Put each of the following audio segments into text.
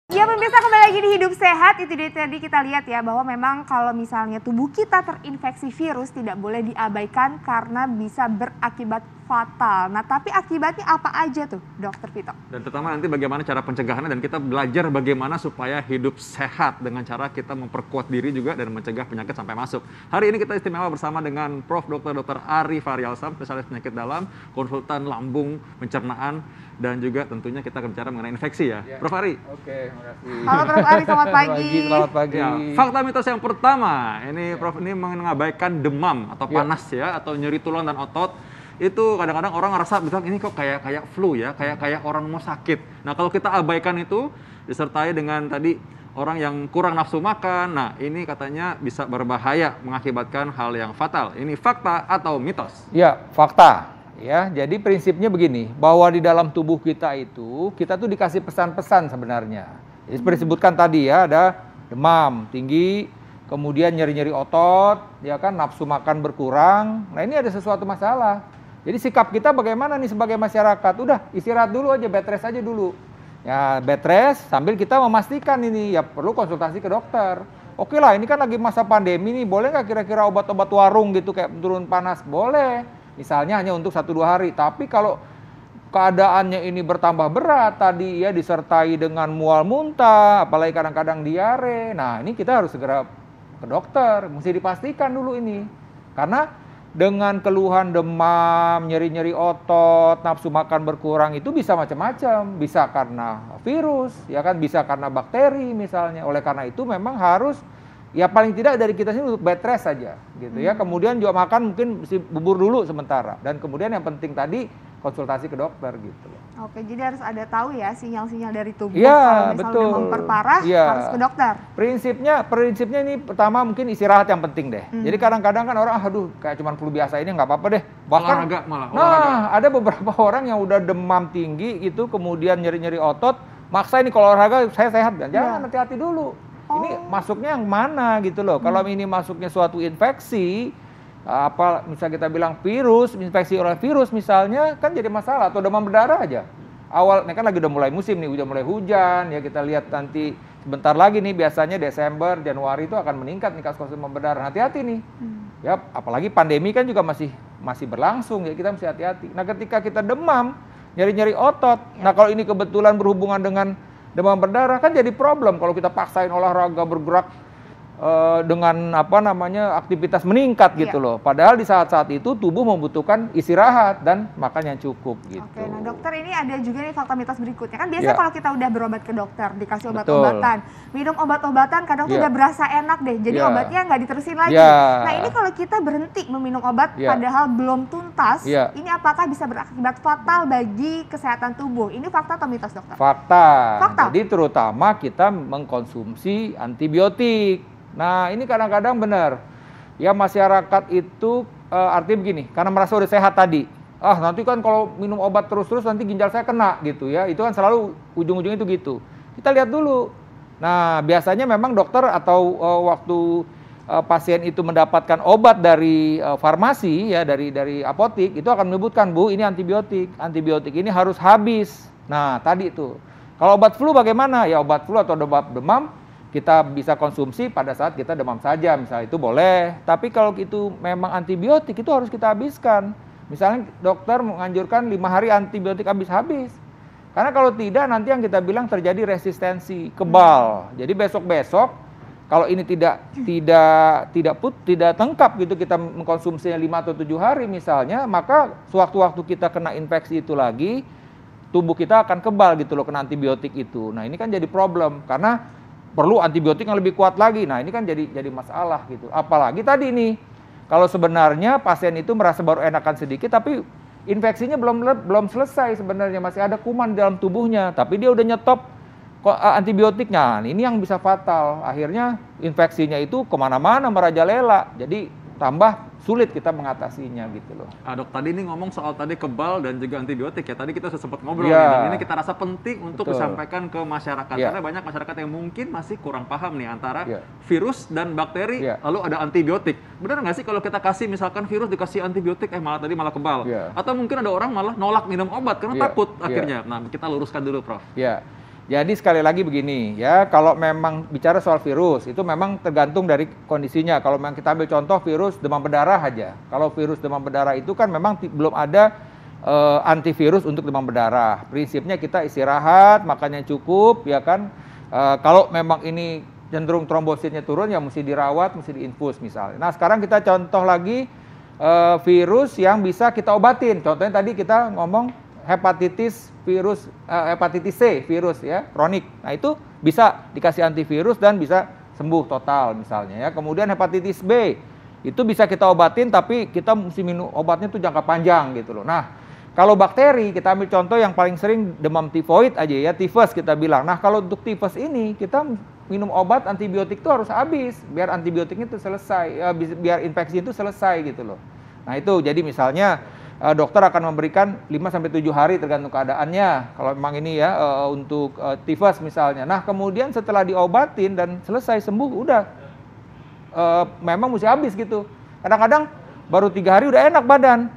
Ya pemirsa, kembali lagi di Hidup Sehat. Itu tadi kita lihat ya bahwa memang kalau misalnya tubuh kita terinfeksi virus tidak boleh diabaikan karena bisa berakibat fatal. Nah tapi akibatnya apa aja tuh Dokter Vito? Dan terutama nanti bagaimana cara pencegahannya dan kita belajar bagaimana supaya hidup sehat dengan cara kita memperkuat diri juga dan mencegah penyakit sampai masuk. Hari ini kita istimewa bersama dengan Prof. Dr. Ari Faryalsam, spesialis penyakit dalam, konsultan lambung, pencernaan, dan juga tentunya kita akan bicara mengenai infeksi ya. Prof. Ari. Oke, makasih. Halo Prof. Ari, selamat pagi. Selamat pagi. Ya, fakta mitos yang pertama, ini Prof ini mengabaikan demam atau panas ya, atau nyeri tulang dan otot. Itu kadang-kadang orang ngerasa bilang ini kok kayak flu ya, kayak orang mau sakit. Nah kalau kita abaikan itu disertai dengan tadi orang yang kurang nafsu makan, nah ini katanya bisa berbahaya mengakibatkan hal yang fatal. Ini fakta atau mitos? Ya, fakta. Ya, jadi prinsipnya begini, bahwa di dalam tubuh kita itu, kita tuh dikasih pesan-pesan sebenarnya. Jadi seperti disebutkan tadi ya, ada demam tinggi, kemudian nyeri-nyeri otot, ya kan, nafsu makan berkurang. Nah ini ada sesuatu masalah. Jadi sikap kita bagaimana nih sebagai masyarakat? Udah istirahat dulu aja, bed rest aja dulu. Ya bed rest sambil kita memastikan ini ya perlu konsultasi ke dokter. Oke lah, ini kan lagi masa pandemi nih, boleh nggak kira-kira obat-obat warung gitu kayak turun panas? Boleh. Misalnya hanya untuk 1-2 hari. Tapi kalau keadaannya ini bertambah berat tadi ya disertai dengan mual muntah, apalagi kadang-kadang diare. Nah ini kita harus segera ke dokter, mesti dipastikan dulu ini. Karena dengan keluhan demam, nyeri-nyeri otot, nafsu makan berkurang itu bisa macam-macam. Bisa karena virus, ya kan, bisa karena bakteri misalnya. Oleh karena itu memang harus ya paling tidak dari kita sini untuk bed rest saja gitu ya. Kemudian juga makan mungkin mesti bubur dulu sementara. Dan kemudian yang penting tadi konsultasi ke dokter gitu loh. Oke, jadi harus ada tahu ya sinyal-sinyal dari tubuh. Ya, kalau misalnya betul. udah memperparah harus ke dokter. Prinsipnya ini pertama mungkin istirahat yang penting deh. Jadi kadang-kadang kan orang aduh kayak cuman flu biasa ini nggak apa-apa deh. Bahkan olahraga. Ada beberapa orang yang udah demam tinggi itu kemudian nyeri-nyeri otot, maksa ini kalau olahraga saya sehat. Jangan, hati-hati dulu. Ini masuknya yang mana gitu loh. Kalau ini masuknya suatu infeksi, apa misalnya kita bilang virus, infeksi oleh virus misalnya kan jadi masalah, atau demam berdarah aja. Ini kan lagi udah mulai musim nih, udah mulai hujan ya, kita lihat nanti sebentar lagi nih biasanya Desember, Januari itu akan meningkat nih kasus demam berdarah. Hati-hati nih. Ya, apalagi pandemi kan juga masih berlangsung ya, kita mesti hati-hati. Nah, ketika kita demam, nyeri-nyeri otot. Nah, kalau ini kebetulan berhubungan dengan demam berdarah kan jadi problem kalau kita paksain olahraga bergerak dengan aktivitas meningkat gitu loh. Padahal di saat-saat itu tubuh membutuhkan istirahat dan makan yang cukup gitu. Oke, nah dokter ini ada juga nih fakta mitos berikutnya. Kan biasanya kalau kita udah berobat ke dokter, dikasih obat-obatan, minum obat-obatan kadang tuh udah berasa enak deh. Jadi obatnya nggak diterusin lagi. Nah ini kalau kita berhenti meminum obat padahal belum tuntas, ini apakah bisa berakibat fatal bagi kesehatan tubuh? Ini fakta atau mitos dokter? Fakta. Jadi terutama kita mengkonsumsi antibiotik. Nah ini kadang-kadang benar, ya masyarakat itu artinya begini, karena merasa udah sehat tadi, nanti kan kalau minum obat terus-terus nanti ginjal saya kena gitu ya, itu kan selalu ujung-ujungnya itu gitu. Kita lihat dulu. Nah biasanya memang dokter atau waktu pasien itu mendapatkan obat dari farmasi ya, dari apotik, itu akan menyebutkan, Bu ini antibiotik ini harus habis. Nah tadi itu, kalau obat flu bagaimana? Ya obat flu atau obat demam, kita bisa konsumsi pada saat kita demam saja, misalnya itu boleh. Tapi kalau itu memang antibiotik, itu harus kita habiskan. Misalnya dokter menganjurkan 5 hari antibiotik habis-habis. Karena kalau tidak, nanti yang kita bilang terjadi resistensi, kebal. Jadi besok-besok, kalau ini tidak tengkap gitu, kita mengkonsumsinya 5 atau 7 hari misalnya, maka sewaktu-waktu kita kena infeksi itu lagi, tubuh kita akan kebal gitu loh, kena antibiotik itu. Nah ini kan jadi problem, karena perlu antibiotik yang lebih kuat lagi. Nah ini kan jadi masalah gitu. Apalagi tadi nih, kalau sebenarnya pasien itu merasa baru enakan sedikit, tapi infeksinya belum selesai sebenarnya, masih ada kuman di dalam tubuhnya, tapi dia udah nyetop antibiotiknya. Ini yang bisa fatal. Akhirnya infeksinya itu kemana-mana merajalela. Jadi tambah sulit kita mengatasinya gitu loh. Dok, tadi ini ngomong soal tadi kebal dan juga antibiotik ya. Tadi kita sudah sempat ngobrol nih. Ini kita rasa penting untuk disampaikan ke masyarakat. Karena banyak masyarakat yang mungkin masih kurang paham nih antara virus dan bakteri, lalu ada antibiotik. Benar nggak sih kalau kita kasih misalkan virus dikasih antibiotik, malah kebal? Atau mungkin ada orang malah nolak minum obat karena takut akhirnya. Nah, kita luruskan dulu, Prof. Jadi sekali lagi begini ya, kalau memang bicara soal virus itu memang tergantung dari kondisinya. Kalau memang kita ambil contoh virus demam berdarah aja. Kalau virus demam berdarah itu kan memang belum ada antivirus untuk demam berdarah. Prinsipnya kita istirahat, makannya cukup ya kan. Kalau memang ini cenderung trombositnya turun ya mesti dirawat, mesti diinfus misalnya. Nah, sekarang kita contoh lagi virus yang bisa kita obatin. Contohnya tadi kita ngomong hepatitis C virus ya kronik. Nah itu bisa dikasih antivirus dan bisa sembuh total misalnya ya. Kemudian hepatitis B itu bisa kita obatin tapi kita mesti minum obatnya tuh jangka panjang gitu loh. Nah kalau bakteri kita ambil contoh yang paling sering demam tifoid aja ya, tifus kita bilang. Nah kalau untuk tifus ini kita minum obat antibiotik itu harus habis biar antibiotiknya itu selesai, biar infeksi itu selesai gitu loh. Nah itu jadi misalnya dokter akan memberikan 5-7 hari tergantung keadaannya. Kalau memang ini ya untuk tifus misalnya. Nah kemudian setelah diobatin dan selesai sembuh udah memang mesti habis gitu. Kadang-kadang baru 3 hari udah enak badan.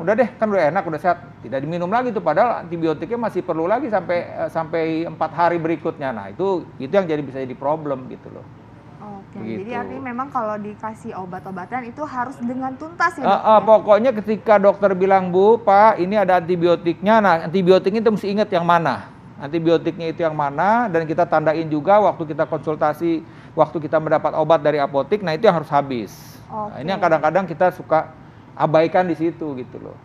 Udah deh kan udah enak udah sehat. Tidak diminum lagi tuh padahal antibiotiknya masih perlu lagi sampai 4 hari berikutnya. Nah itu yang bisa jadi problem gitu loh. Oke, gitu. Jadi artinya memang kalau dikasih obat-obatan itu harus dengan tuntas ya dok? Pokoknya ketika dokter bilang, Bu, Pak, ini ada antibiotiknya, nah antibiotiknya itu mesti ingat yang mana. Antibiotiknya itu yang mana, dan kita tandain juga waktu kita konsultasi, waktu kita mendapat obat dari apotek, nah itu yang harus habis. Nah, ini yang kadang-kadang kita suka abaikan di situ gitu loh.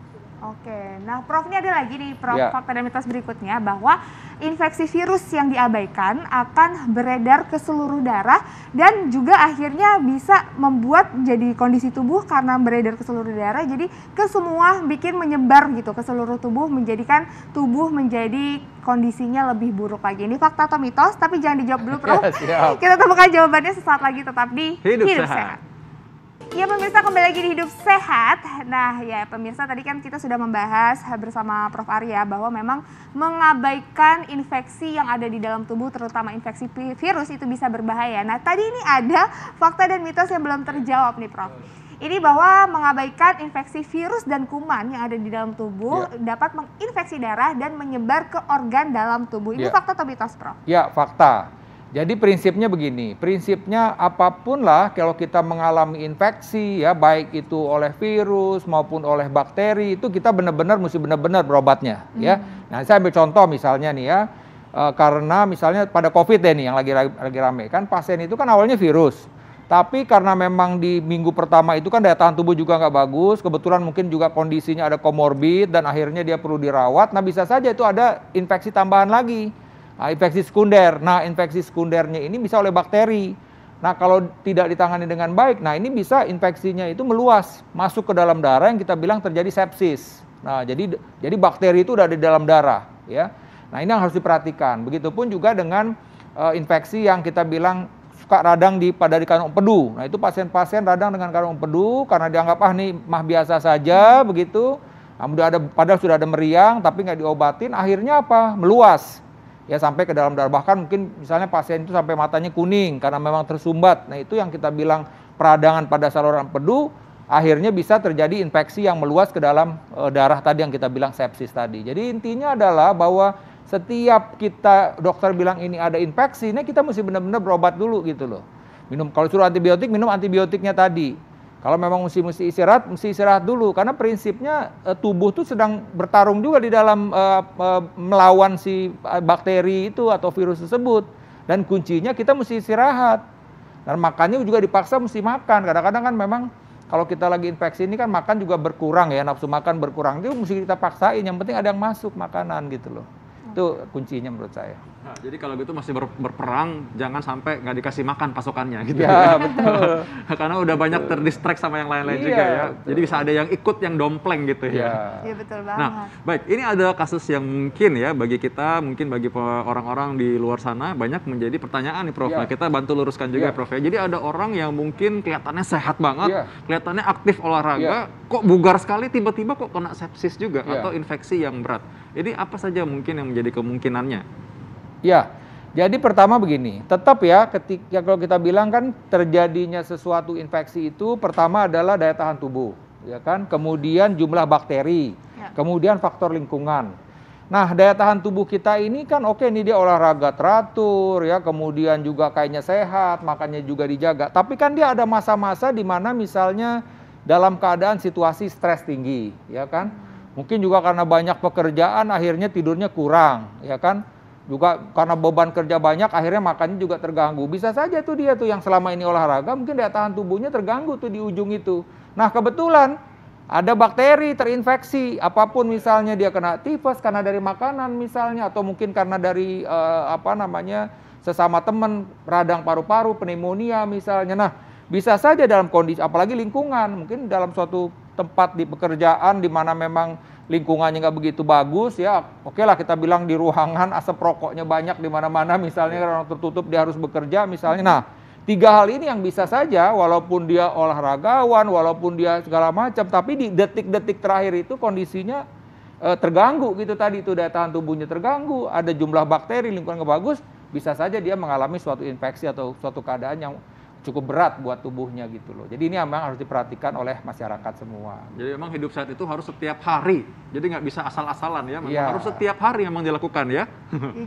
Oke, nah Prof ini ada lagi nih Prof, fakta dan mitos berikutnya bahwa infeksi virus yang diabaikan akan beredar ke seluruh darah dan juga akhirnya bisa membuat jadi kondisi tubuh karena beredar ke seluruh darah jadi ke semua bikin menyebar gitu ke seluruh tubuh menjadikan tubuh menjadi kondisinya lebih buruk lagi. Ini fakta atau mitos? Tapi jangan dijawab dulu Prof. Kita temukan jawabannya sesaat lagi tetap di Hidup Sehat. Ya pemirsa, kembali lagi di Hidup Sehat. Nah ya pemirsa, tadi kan kita sudah membahas bersama Prof Arya bahwa memang mengabaikan infeksi yang ada di dalam tubuh terutama infeksi virus itu bisa berbahaya. Nah tadi ini ada fakta dan mitos yang belum terjawab nih Prof. Ini bahwa mengabaikan infeksi virus dan kuman yang ada di dalam tubuh dapat menginfeksi darah dan menyebar ke organ dalam tubuh. Ini fakta atau mitos Prof? Ya fakta. Jadi prinsipnya begini, prinsipnya apapun lah kalau kita mengalami infeksi ya baik itu oleh virus maupun oleh bakteri itu kita benar-benar mesti benar-benar berobatnya ya. Nah saya ambil contoh misalnya nih ya, karena misalnya pada COVID nih yang lagi rame kan pasien itu kan awalnya virus. Tapi karena memang di minggu pertama itu kan daya tahan tubuh juga nggak bagus, kebetulan mungkin juga kondisinya ada komorbid dan akhirnya dia perlu dirawat, nah bisa saja itu ada infeksi tambahan lagi. Nah, infeksi sekunder. Nah, infeksi sekundernya ini bisa oleh bakteri. Nah, kalau tidak ditangani dengan baik, nah ini bisa infeksinya itu meluas, masuk ke dalam darah yang kita bilang terjadi sepsis. Nah, jadi bakteri itu udah di dalam darah, ya. Nah, ini yang harus diperhatikan. Begitupun juga dengan infeksi yang kita bilang suka radang pada di kantong empedu. Nah, itu pasien-pasien radang dengan kantong empedu karena dianggap nih mah biasa saja begitu. Nah, padahal sudah ada meriang tapi nggak diobatin, akhirnya apa? Meluas. Ya sampai ke dalam darah, bahkan mungkin misalnya pasien itu sampai matanya kuning karena memang tersumbat. Nah itu yang kita bilang peradangan pada saluran empedu, akhirnya bisa terjadi infeksi yang meluas ke dalam darah tadi yang kita bilang sepsis tadi. Jadi intinya adalah bahwa setiap kita dokter bilang ini ada infeksi, ini kita mesti benar-benar berobat dulu gitu loh. Kalau suruh antibiotik, minum antibiotiknya tadi. Kalau memang mesti istirahat dulu karena prinsipnya tubuh tuh sedang bertarung juga di dalam melawan si bakteri itu atau virus tersebut dan kuncinya kita mesti istirahat dan makannya juga dipaksa mesti makan. Kadang-kadang kan memang kalau kita lagi infeksi ini kan makan juga berkurang ya, nafsu makan berkurang, itu mesti kita paksain, yang penting ada yang masuk makanan gitu loh. Itu kuncinya menurut saya. Nah, jadi kalau gitu masih berperang, jangan sampai nggak dikasih makan pasokannya gitu ya. Betul. Karena udah banyak terdistract sama yang lain-lain juga ya. Betul. Jadi bisa ada yang ikut yang dompleng gitu ya. Iya betul banget. Nah, baik, ini ada kasus yang mungkin ya bagi kita, mungkin bagi orang-orang di luar sana banyak menjadi pertanyaan nih Prof. Nah, kita bantu luruskan juga Prof ya. Jadi ada orang yang mungkin kelihatannya sehat banget, kelihatannya aktif olahraga, kok bugar sekali tiba-tiba kok kena sepsis juga atau infeksi yang berat. Ini apa saja mungkin yang menjadi kemungkinannya? Ya, jadi pertama begini, tetap ya ketika kalau kita bilang kan terjadinya sesuatu infeksi itu pertama adalah daya tahan tubuh, ya kan? Kemudian jumlah bakteri, kemudian faktor lingkungan. Nah, daya tahan tubuh kita ini kan oke nih dia olahraga teratur ya, kemudian juga kayaknya sehat, makannya juga dijaga. Tapi kan dia ada masa-masa di mana misalnya dalam keadaan situasi stres tinggi, ya kan? Mungkin juga karena banyak pekerjaan akhirnya tidurnya kurang, ya kan? Juga karena beban kerja banyak akhirnya makannya juga terganggu. Bisa saja tuh dia tuh yang selama ini olahraga mungkin daya tahan tubuhnya terganggu tuh di ujung itu. Nah, kebetulan ada bakteri terinfeksi, apapun misalnya dia kena tifus karena dari makanan misalnya, atau mungkin karena dari sesama teman, radang paru-paru, pneumonia misalnya. Nah, bisa saja dalam kondisi, apalagi lingkungan, mungkin dalam suatu tempat di pekerjaan di mana memang lingkungannya nggak begitu bagus ya, oke lah kita bilang di ruangan asap rokoknya banyak di mana-mana misalnya, karena tertutup dia harus bekerja misalnya. Nah, 3 hal ini yang bisa saja walaupun dia olahragawan, walaupun dia segala macam, tapi di detik-detik terakhir itu kondisinya terganggu gitu tadi, itu daya tahan tubuhnya terganggu, ada jumlah bakteri, lingkungan nggak bagus, bisa saja dia mengalami suatu infeksi atau suatu keadaan yang cukup berat buat tubuhnya gitu loh. Jadi ini memang harus diperhatikan oleh masyarakat semua. Jadi memang hidup sehat itu harus setiap hari. Jadi nggak bisa asal-asalan ya. Memang harus setiap hari memang dilakukan ya.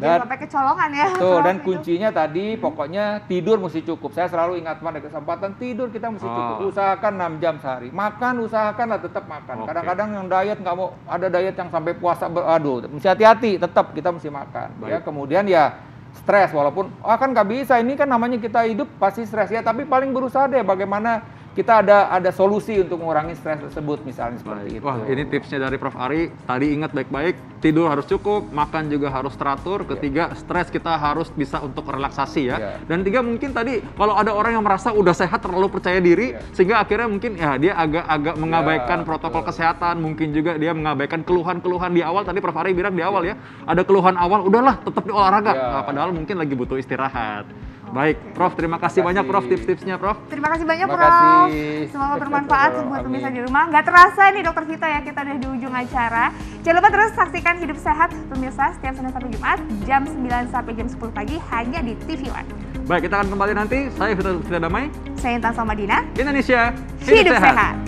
Jangan sampai kecolongan ya. Tuh, dan kuncinya tadi pokoknya tidur mesti cukup. Saya selalu ingat pada kesempatan tidur kita mesti cukup. Usahakan 6 jam sehari. Makan usahakanlah tetap makan. Kadang-kadang yang diet nggak mau, ada diet yang sampai puasa, aduh, mesti hati-hati. Tetap kita mesti makan. Ya, kemudian ya stres, walaupun kan nggak bisa, ini kan namanya kita hidup pasti stres ya, tapi paling berusaha deh bagaimana kita ada solusi untuk mengurangi stres tersebut misalnya seperti itu. Wah, ini tipsnya dari Prof. Ari. Tadi ingat baik-baik, tidur harus cukup, makan juga harus teratur. Ketiga, stres kita harus bisa untuk relaksasi ya. Dan 3 mungkin tadi kalau ada orang yang merasa udah sehat terlalu percaya diri sehingga akhirnya mungkin ya dia agak mengabaikan protokol kesehatan, mungkin juga dia mengabaikan keluhan-keluhan di awal. Tadi Prof. Ari bilang di awal ya, ada keluhan awal, udahlah tetap di olahraga. Nah, padahal mungkin lagi butuh istirahat. Baik, Prof, terima kasih banyak Prof tips-tipsnya Prof. Terima kasih banyak Prof. Semoga bermanfaat buat pemirsa di rumah. Nggak terasa nih Dokter Vito ya, kita udah di ujung acara. Jangan lupa terus saksikan Hidup Sehat pemirsa setiap Senin sampai Jumat jam 9 sampai jam 10 pagi hanya di TV One. Baik, kita akan kembali nanti. Saya Vito Damai. Saya Intan Somadina. Indonesia Hidup Sehat.